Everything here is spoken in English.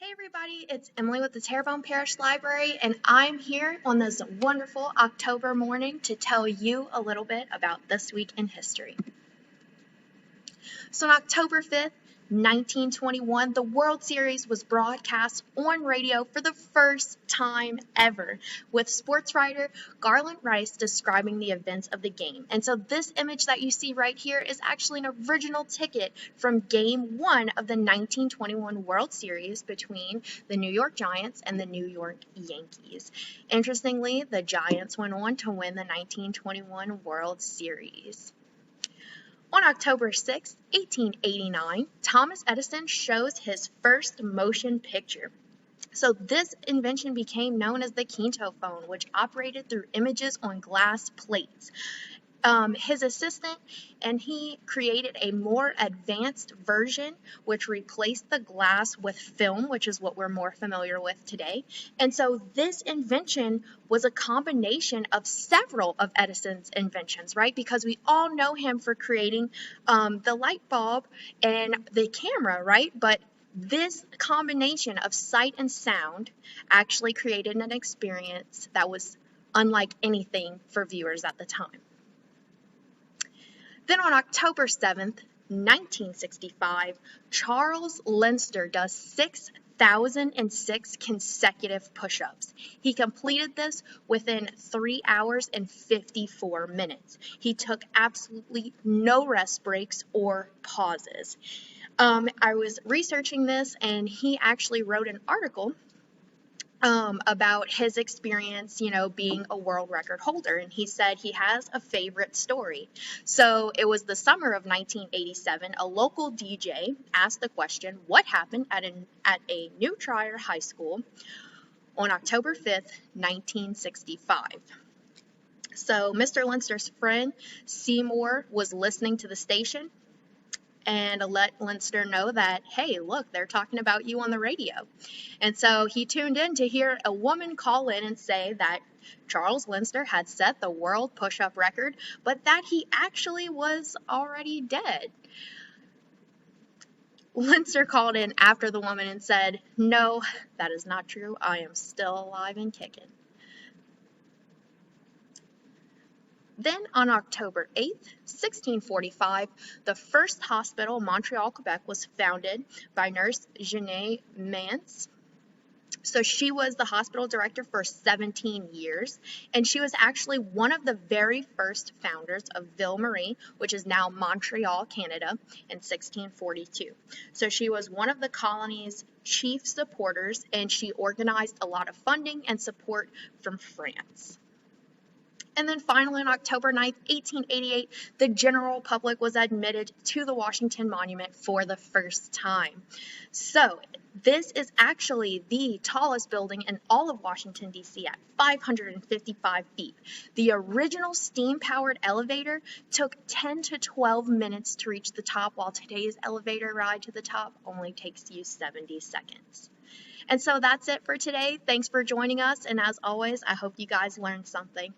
Hey everybody, it's Emily with the Terrebonne Parish Library, and I'm here on this wonderful October morning to tell you a little bit about this week in history. So on October 5th, 1921, the World Series was broadcast on radio for the first time ever, with sports writer Garland Rice describing the events of the game. And so this image that you see right here is actually an original ticket from Game 1 of the 1921 World Series between the New York Giants and the New York Yankees. Interestingly, the Giants went on to win the 1921 World Series. On October 6, 1889, Thomas Edison shows his first motion picture. So this invention became known as the Kinto phone, which operated through images on glass plates. His assistant and he created a more advanced version which replaced the glass with film, which is what we're more familiar with today. And so this invention was a combination of several of Edison's inventions, right? Because we all know him for creating the light bulb and the camera, right? But this combination of sight and sound actually created an experience that was unlike anything for viewers at the time. Then on October 7th, 1965, Charles Lindster does 6,006 consecutive push-ups. He completed this within 3 hours and 54 minutes. He took absolutely no rest breaks or pauses. I was researching this, and he actually wrote an article about his experience, being a world record holder. And he said he has a favorite story. So it was the summer of 1987. A local DJ asked the question, what happened at a New Trier high school on October 5th, 1965? So Mr. Lindster's friend Seymour was listening to the station and let Lindster know that, hey, look, they're talking about you on the radio. And so he tuned in to hear a woman call in and say that Charles Lindster had set the world push-up record, but that he actually was already dead. Lindster called in after the woman and said, no, that is not true. I am still alive and kicking. Then on October 8th, 1645, the first hospital in Montreal, Quebec was founded by nurse Jeanne Mance. So she was the hospital director for 17 years, and she was actually one of the very first founders of Ville Marie, which is now Montreal, Canada, in 1642. So she was one of the colony's chief supporters, and she organized a lot of funding and support from France. And then finally, on October 9th, 1888, the general public was admitted to the Washington Monument for the first time. So this is actually the tallest building in all of Washington, D.C. at 555 feet. The original steam-powered elevator took 10 to 12 minutes to reach the top, while today's elevator ride to the top only takes you 70 seconds. And so that's it for today. Thanks for joining us, and as always, I hope you guys learned something.